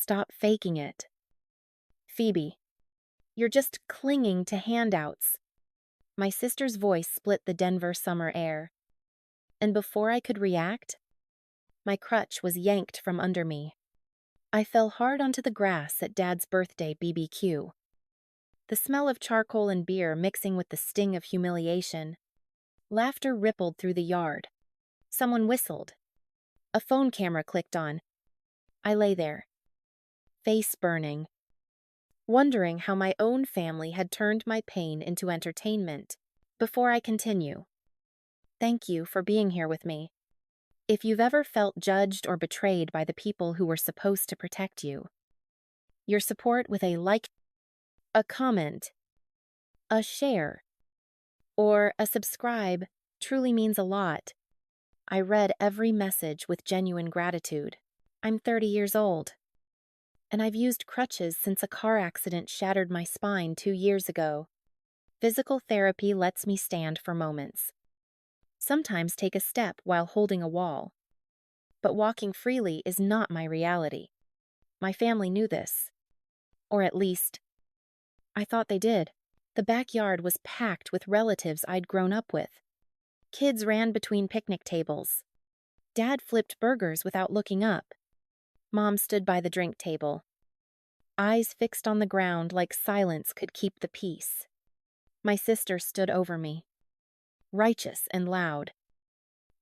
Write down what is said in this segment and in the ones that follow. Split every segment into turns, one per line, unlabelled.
Stop faking it. Phoebe, you're just clinging to handouts. My sister's voice split the Denver summer air. And before I could react, my crutch was yanked from under me. I fell hard onto the grass at Dad's birthday BBQ. The smell of charcoal and beer mixing with the sting of humiliation. Laughter rippled through the yard. Someone whistled. A phone camera clicked on. I lay there, face burning, wondering how my own family had turned my pain into entertainment. Before I continue, thank you for being here with me. If you've ever felt judged or betrayed by the people who were supposed to protect you, your support with a like, a comment, a share, or a subscribe truly means a lot. I read every message with genuine gratitude. I'm 30 years old, and I've used crutches since a car accident shattered my spine 2 years ago. Physical therapy lets me stand for moments. Sometimes take a step while holding a wall. But walking freely is not my reality. My family knew this. Or at least, I thought they did. The backyard was packed with relatives I'd grown up with. Kids ran between picnic tables. Dad flipped burgers without looking up. Mom stood by the drink table, eyes fixed on the ground like silence could keep the peace. My sister stood over me, righteous and loud,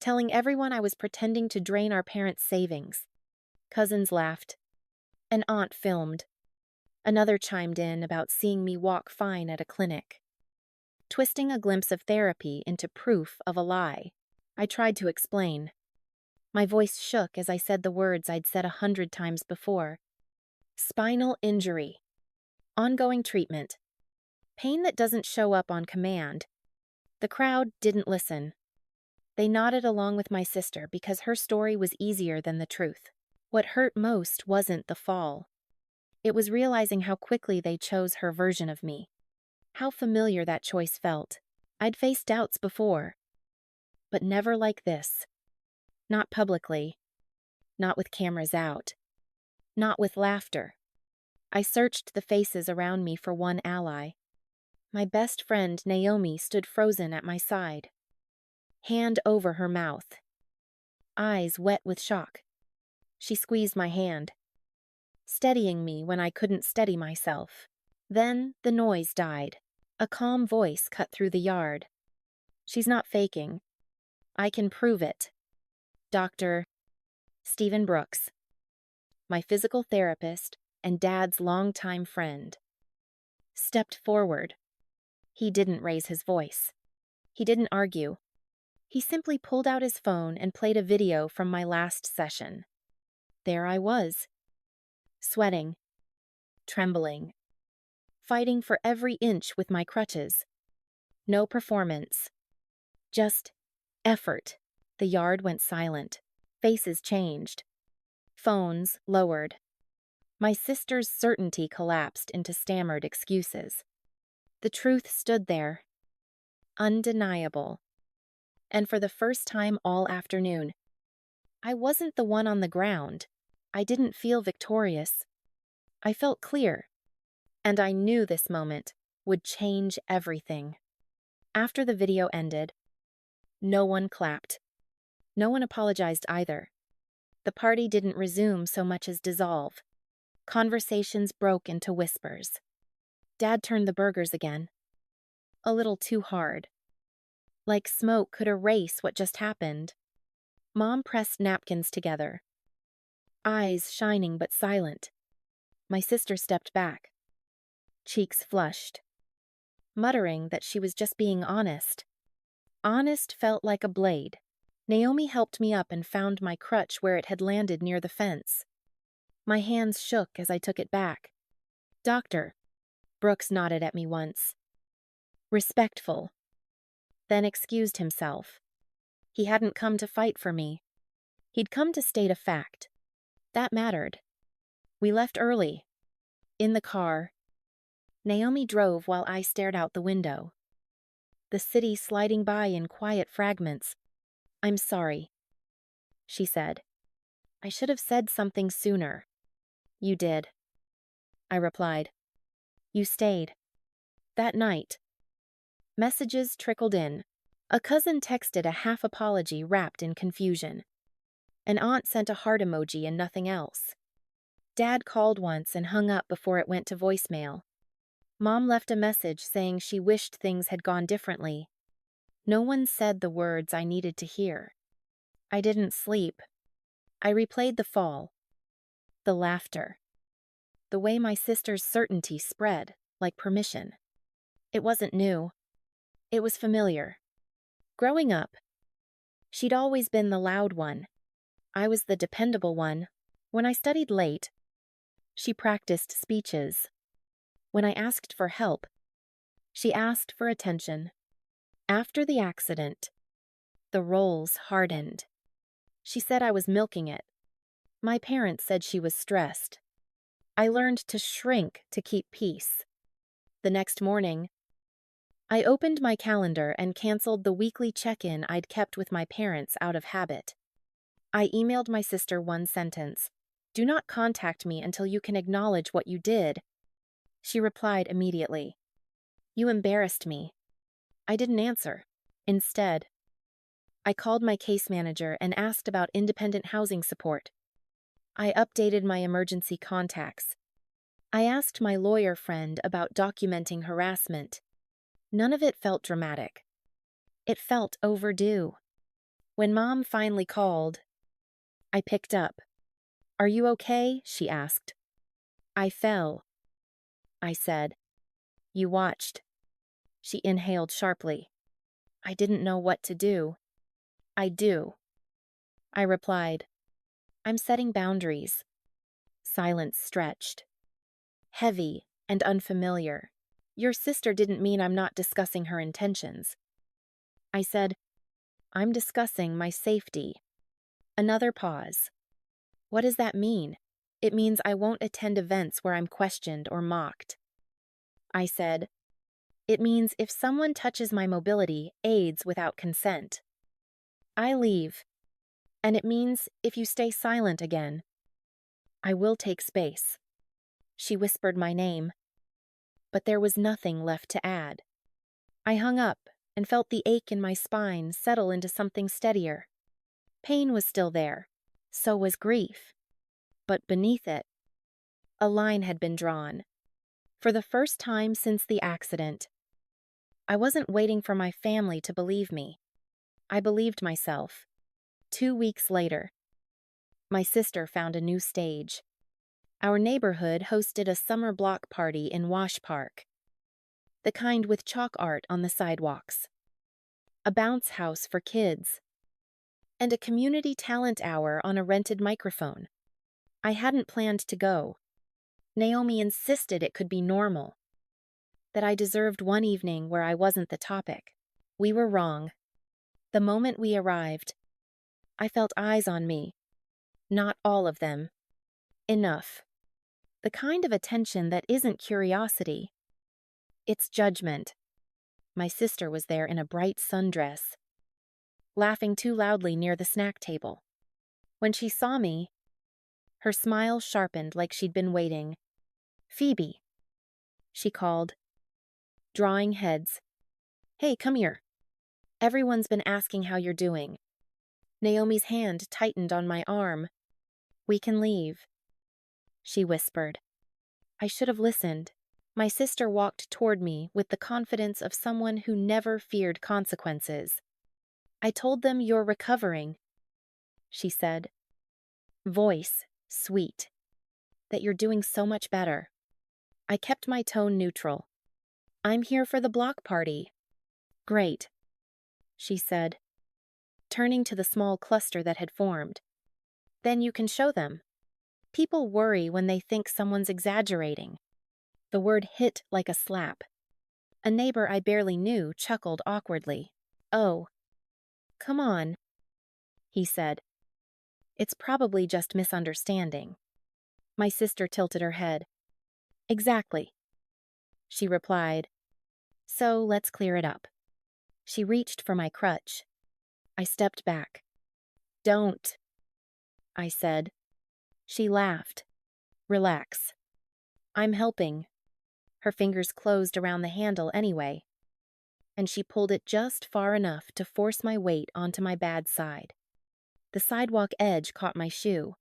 telling everyone I was pretending to drain our parents' savings. Cousins laughed. An aunt filmed. Another chimed in about seeing me walk fine at a clinic. Twisting a glimpse of therapy into proof of a lie, I tried to explain. My voice shook as I said the words I'd said 100 times before. Spinal injury. Ongoing treatment. Pain that doesn't show up on command. The crowd didn't listen. They nodded along with my sister because her story was easier than the truth. What hurt most wasn't the fall. It was realizing how quickly they chose her version of me. How familiar that choice felt. I'd faced doubts before, but never like this. Not publicly. Not with cameras out. Not with laughter. I searched the faces around me for one ally. My best friend Naomi stood frozen at my side, hand over her mouth, eyes wet with shock. She squeezed my hand, steadying me when I couldn't steady myself. Then the noise died. A calm voice cut through the yard. She's not faking. I can prove it. Dr. Stephen Brooks, my physical therapist and Dad's longtime friend, stepped forward. He didn't raise his voice. He didn't argue. He simply pulled out his phone and played a video from my last session. There I was, sweating, trembling, fighting for every inch with my crutches. No performance, just effort. The yard went silent. Faces changed. Phones lowered. My sister's certainty collapsed into stammered excuses. The truth stood there, undeniable. And for the first time all afternoon, I wasn't the one on the ground. I didn't feel victorious. I felt clear. And I knew this moment would change everything. After the video ended, no one clapped. No one apologized either. The party didn't resume so much as dissolve. Conversations broke into whispers. Dad turned the burgers again. A little too hard. Like smoke could erase what just happened. Mom pressed napkins together, eyes shining but silent. My sister stepped back, cheeks flushed, muttering that she was just being honest. Honest felt like a blade. Naomi helped me up and found my crutch where it had landed near the fence. My hands shook as I took it back. Doctor, Brooks nodded at me once. Respectful. Then excused himself. He hadn't come to fight for me. He'd come to state a fact. That mattered. We left early. In the car. Naomi drove while I stared out the window. The city sliding by in quiet fragments. I'm sorry, she said. I should have said something sooner. You did, I replied. You stayed. That night, messages trickled in. A cousin texted a half apology wrapped in confusion. An aunt sent a heart emoji and nothing else. Dad called once and hung up before it went to voicemail. Mom left a message saying she wished things had gone differently. No one said the words I needed to hear. I didn't sleep. I replayed the fall, the laughter, the way my sister's certainty spread, like permission. It wasn't new. It was familiar. Growing up, she'd always been the loud one. I was the dependable one. When I studied late, she practiced speeches. When I asked for help, she asked for attention. After the accident, the roles hardened. She said I was milking it. My parents said she was stressed. I learned to shrink to keep peace. The next morning, I opened my calendar and canceled the weekly check-in I'd kept with my parents out of habit. I emailed my sister one sentence: "Do not contact me until you can acknowledge what you did." She replied immediately, "You embarrassed me." I didn't answer. Instead, I called my case manager and asked about independent housing support. I updated my emergency contacts. I asked my lawyer friend about documenting harassment. None of it felt dramatic. It felt overdue. When Mom finally called, I picked up. "Are you okay?" she asked. "I fell," I said. "You watched." She inhaled sharply. I didn't know what to do. "I do," I replied. "I'm setting boundaries." Silence stretched. Heavy and unfamiliar. "Your sister didn't mean I'm not discussing her intentions." I said, "I'm discussing my safety." Another pause. "What does that mean?" "It means I won't attend events where I'm questioned or mocked." I said, "It means if someone touches my mobility, aids without consent, I leave. And it means if you stay silent again, I will take space." She whispered my name, but there was nothing left to add. I hung up and felt the ache in my spine settle into something steadier. Pain was still there. So was grief. But beneath it, a line had been drawn. For the first time since the accident, I wasn't waiting for my family to believe me. I believed myself. 2 weeks later, my sister found a new stage. Our neighborhood hosted a summer block party in Wash Park, the kind with chalk art on the sidewalks, a bounce house for kids, and a community talent hour on a rented microphone. I hadn't planned to go. Naomi insisted it could be normal, that I deserved one evening where I wasn't the topic. We were wrong. The moment we arrived, I felt eyes on me. Not all of them. Enough. The kind of attention that isn't curiosity. It's judgment. My sister was there in a bright sundress, laughing too loudly near the snack table. When she saw me, her smile sharpened like she'd been waiting. "Phoebe," she called, drawing heads. "Hey, come here. Everyone's been asking how you're doing." Naomi's hand tightened on my arm. "We can leave," she whispered. I should have listened. My sister walked toward me with the confidence of someone who never feared consequences. "I told them you're recovering," she said. Voice sweet. "That you're doing so much better." I kept my tone neutral. "I'm here for the block party." "Great," she said, turning to the small cluster that had formed. "Then you can show them. People worry when they think someone's exaggerating." The word hit like a slap. A neighbor I barely knew chuckled awkwardly. "Oh, come on," he said. "It's probably just misunderstanding." My sister tilted her head. "Exactly," she replied. "So let's clear it up." She reached for my crutch. I stepped back. "Don't," I said. She laughed. Relax. I'm helping. Her fingers closed around the handle anyway, and she pulled it just far enough to force my weight onto my bad side. The sidewalk edge caught my shoe.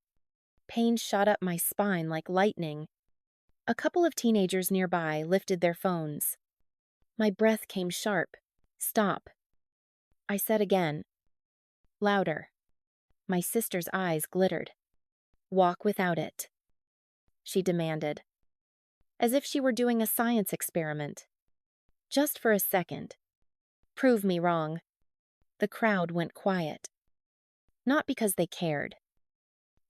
Pain shot up my spine like lightning. A couple of teenagers nearby lifted their phones. My breath came sharp. Stop. I said again. Louder. My sister's eyes glittered. Walk without it, she demanded, as if she were doing a science experiment. Just for a second. Prove me wrong. The crowd went quiet. Not because they cared,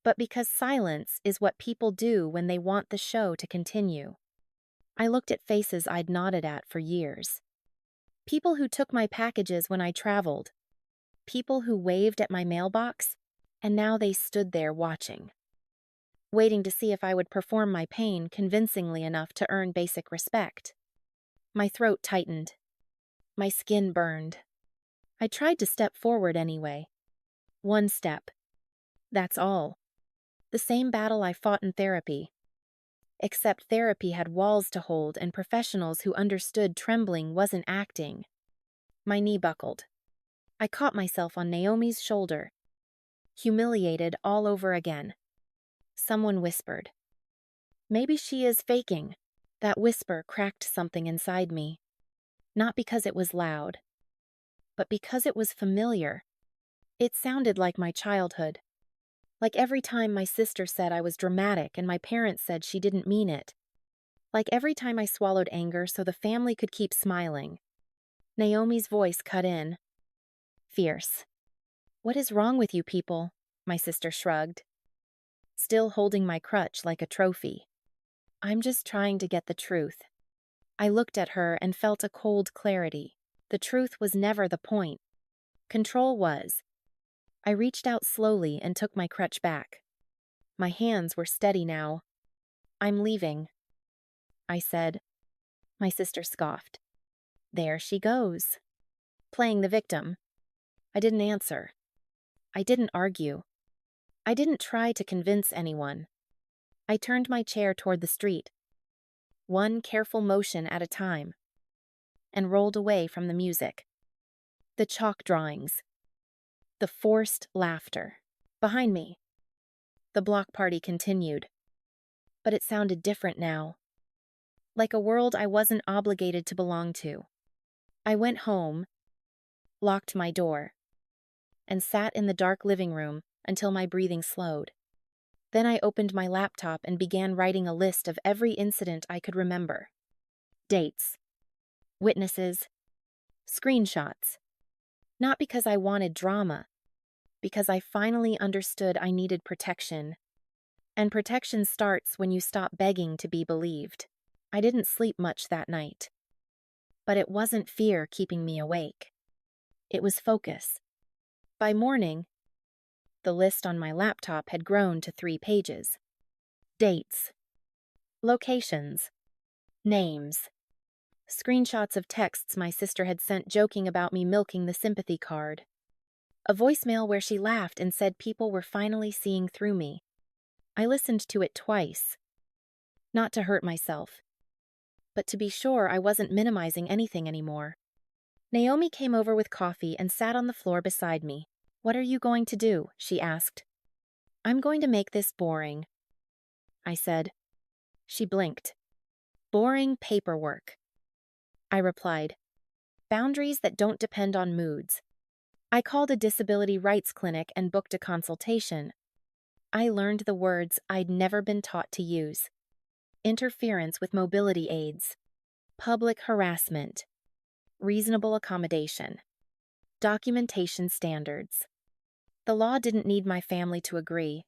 but because silence is what people do when they want the show to continue. I looked at faces I'd nodded at for years. People who took my packages when I traveled. People who waved at my mailbox, and now they stood there watching, waiting to see if I would perform my pain convincingly enough to earn basic respect. My throat tightened. My skin burned. I tried to step forward anyway. One step. That's all. The same battle I fought in therapy. Except therapy had walls to hold and professionals who understood trembling wasn't acting. My knee buckled. I caught myself on Naomi's shoulder. Humiliated all over again. Someone whispered. Maybe she is faking. That whisper cracked something inside me. Not because it was loud, but because it was familiar. It sounded like my childhood. Like every time my sister said I was dramatic and my parents said she didn't mean it. Like every time I swallowed anger so the family could keep smiling. Naomi's voice cut in. Fierce. What is wrong with you people? My sister shrugged, still holding my crutch like a trophy. I'm just trying to get the truth. I looked at her and felt a cold clarity. The truth was never the point. Control was. I reached out slowly and took my crutch back. My hands were steady now. I'm leaving, I said. My sister scoffed. There she goes. Playing the victim. I didn't answer. I didn't argue. I didn't try to convince anyone. I turned my chair toward the street, one careful motion at a time, and rolled away from the music. The chalk drawings. The forced laughter. Behind me. The block party continued. But it sounded different now. Like a world I wasn't obligated to belong to. I went home, locked my door, and sat in the dark living room until my breathing slowed. Then I opened my laptop and began writing a list of every incident I could remember. Dates. Witnesses. Screenshots. Not because I wanted drama, because I finally understood I needed protection. And protection starts when you stop begging to be believed. I didn't sleep much that night. But it wasn't fear keeping me awake. It was focus. By morning, the list on my laptop had grown to 3 pages. Dates. Locations. Names. Screenshots of texts my sister had sent joking about me milking the sympathy card. A voicemail where she laughed and said people were finally seeing through me. I listened to it twice. Not to hurt myself, but to be sure I wasn't minimizing anything anymore. Naomi came over with coffee and sat on the floor beside me. What are you going to do? She asked. I'm going to make this boring, I said. She blinked. Boring paperwork, I replied. Boundaries that don't depend on moods. I called a disability rights clinic and booked a consultation. I learned the words I'd never been taught to use. Interference with mobility aids. Public harassment. Reasonable accommodation. Documentation standards. The law didn't need my family to agree.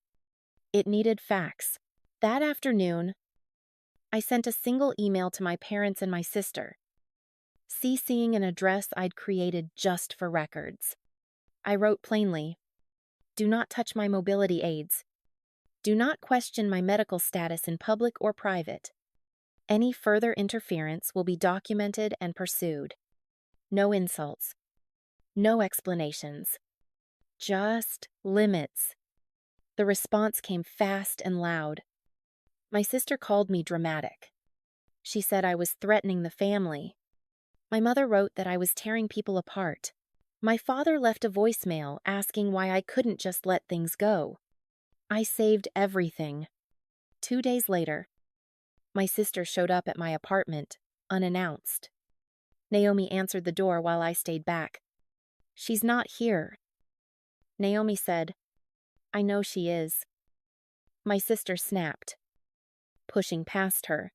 It needed facts. That afternoon, I sent a single email to my parents and my sister, CCing an address I'd created just for records. I wrote plainly, do not touch my mobility aids. Do not question my medical status in public or private. Any further interference will be documented and pursued. No insults. No explanations. Just limits. The response came fast and loud. My sister called me dramatic. She said I was threatening the family. My mother wrote that I was tearing people apart. My father left a voicemail asking why I couldn't just let things go. I saved everything. 2 days later, my sister showed up at my apartment, unannounced. Naomi answered the door while I stayed back. "She's not here." Naomi said, "I know she is." My sister snapped, pushing past her.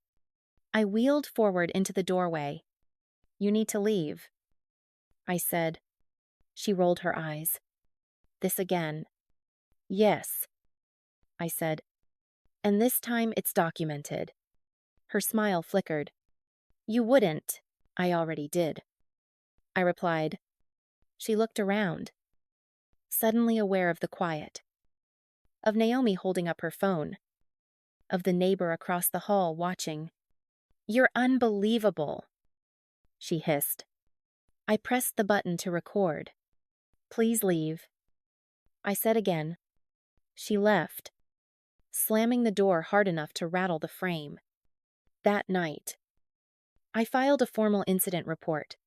I wheeled forward into the doorway. "You need to leave," I said. She rolled her eyes. "This again." "Yes," I said. "And this time it's documented." Her smile flickered. "You wouldn't." "I already did," I replied. She looked around, suddenly aware of the quiet, of Naomi holding up her phone, of the neighbor across the hall watching. "You're unbelievable," she hissed. I pressed the button to record. "Please leave," I said again. She left, slamming the door hard enough to rattle the frame. That night, I filed a formal incident report.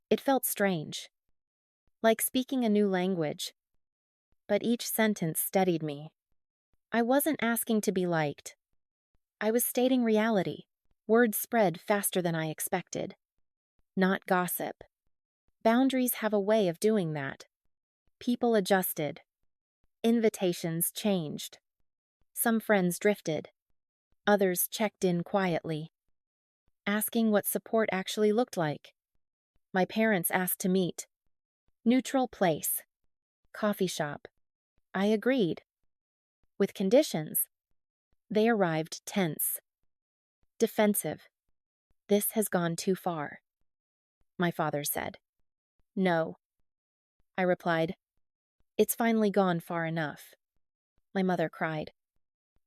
It felt strange, like speaking a new language, but each sentence steadied me. I wasn't asking to be liked. I was stating reality. Words spread faster than I expected. Not gossip. Boundaries have a way of doing that. People adjusted. Invitations changed. Some friends drifted. Others checked in quietly, asking what support actually looked like. My parents asked to meet. Neutral place. Coffee shop. I agreed. With conditions. They arrived tense. Defensive. "This has gone too far," my father said. "No," I replied. "It's finally gone far enough." My mother cried.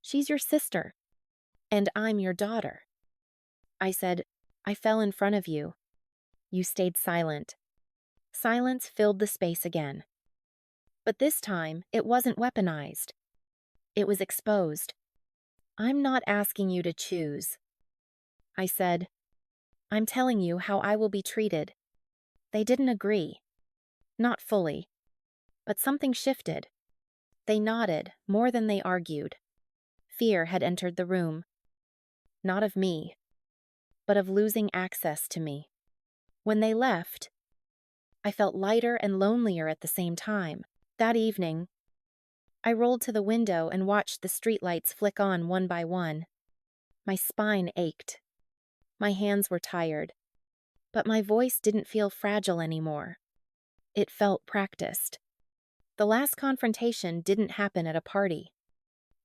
"She's your sister, and I'm your daughter." I said, "I fell in front of you." You stayed silent. Silence filled the space again. But this time, it wasn't weaponized. It was exposed. "I'm not asking you to choose," I said. "I'm telling you how I will be treated." They didn't agree. Not fully. But something shifted. They nodded more than they argued. Fear had entered the room. Not of me, but of losing access to me. When they left, I felt lighter and lonelier at the same time. That evening, I rolled to the window and watched the streetlights flick on one by one. My spine ached. My hands were tired. But my voice didn't feel fragile anymore. It felt practiced. The last confrontation didn't happen at a party.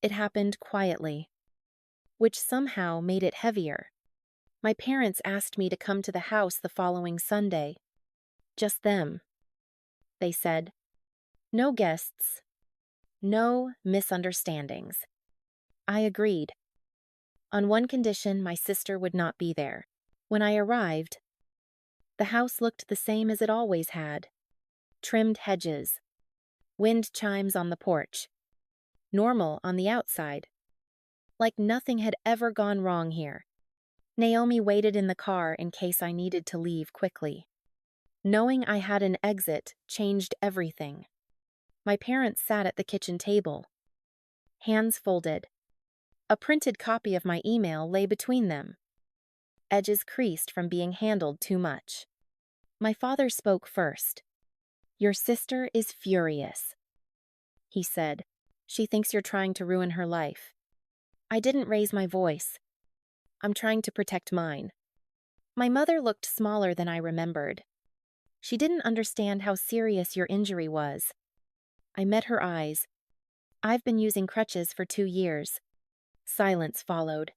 It happened quietly, which somehow made it heavier. My parents asked me to come to the house the following Sunday. Just them. They said, "No guests. No misunderstandings." I agreed. On one condition, my sister would not be there. When I arrived, the house looked the same as it always had. Trimmed hedges. Wind chimes on the porch. Normal on the outside. Like nothing had ever gone wrong here. Naomi waited in the car in case I needed to leave quickly. Knowing I had an exit changed everything. My parents sat at the kitchen table, hands folded. A printed copy of my email lay between them, edges creased from being handled too much. My father spoke first. "Your sister is furious," he said. "She thinks you're trying to ruin her life." I didn't raise my voice. "I'm trying to protect mine." My mother looked smaller than I remembered. She didn't understand how serious your injury was. I met her eyes. "I've been using crutches for 2 years. Silence followed.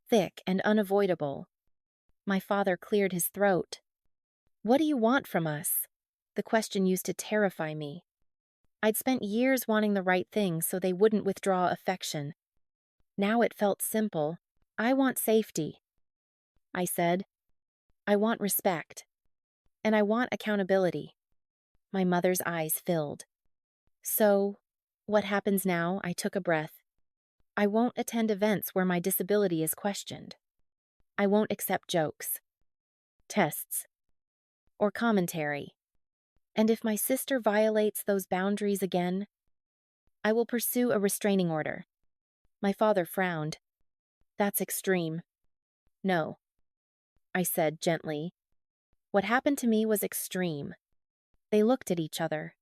Thick and unavoidable. My father cleared his throat. "What do you want from us?" The question used to terrify me. I'd spent years wanting the right thing so they wouldn't withdraw affection. Now it felt simple. "I want safety," I said. "I want respect. And I want accountability." My mother's eyes filled. "So, what happens now?" I took a breath. I won't attend events where my disability is questioned. I won't accept jokes, tests, or commentary. And if my sister violates those boundaries again, I will pursue a restraining order. My father frowned. That's extreme. No, I said gently. What happened to me was extreme. They looked at each other,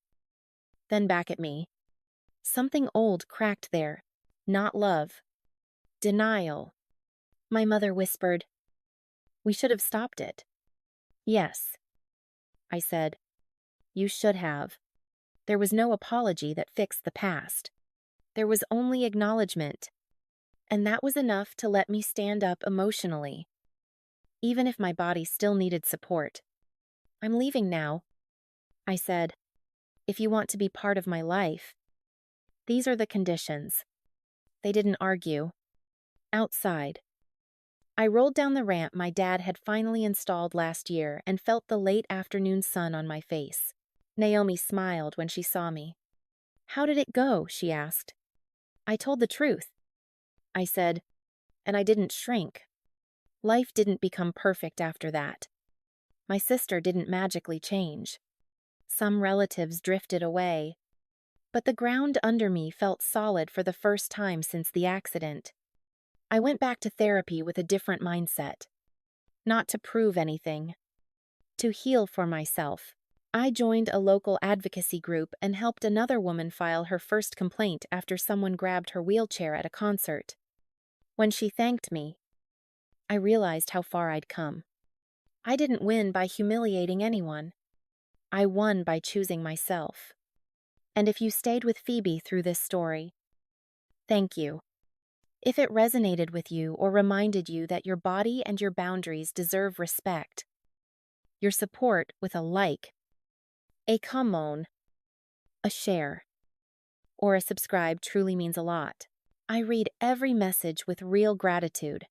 then back at me. Something old cracked there. Not love. Denial. My mother whispered, "We should have stopped it." "Yes," I said. "You should have." There was no apology that fixed the past. There was only acknowledgement, and that was enough to let me stand up emotionally, even if my body still needed support. "I'm leaving now," I said. "If you want to be part of my life, these are the conditions." They didn't argue. Outside, I rolled down the ramp my dad had finally installed last year and felt the late afternoon sun on my face. Naomi smiled when she saw me. "How did it go?" she asked. "I told the truth," I said, "and I didn't shrink." Life didn't become perfect after that. My sister didn't magically change. Some relatives drifted away. But the ground under me felt solid for the first time since the accident. I went back to therapy with a different mindset. Not to prove anything. To heal for myself. I joined a local advocacy group and helped another woman file her first complaint after someone grabbed her wheelchair at a concert. When she thanked me, I realized how far I'd come. I didn't win by humiliating anyone. I won by choosing myself. And if you stayed with Phoebe through this story, thank you. If it resonated with you or reminded you that your body and your boundaries deserve respect, your support with a like, a come on, a share, or a subscribe truly means a lot. I read every message with real gratitude.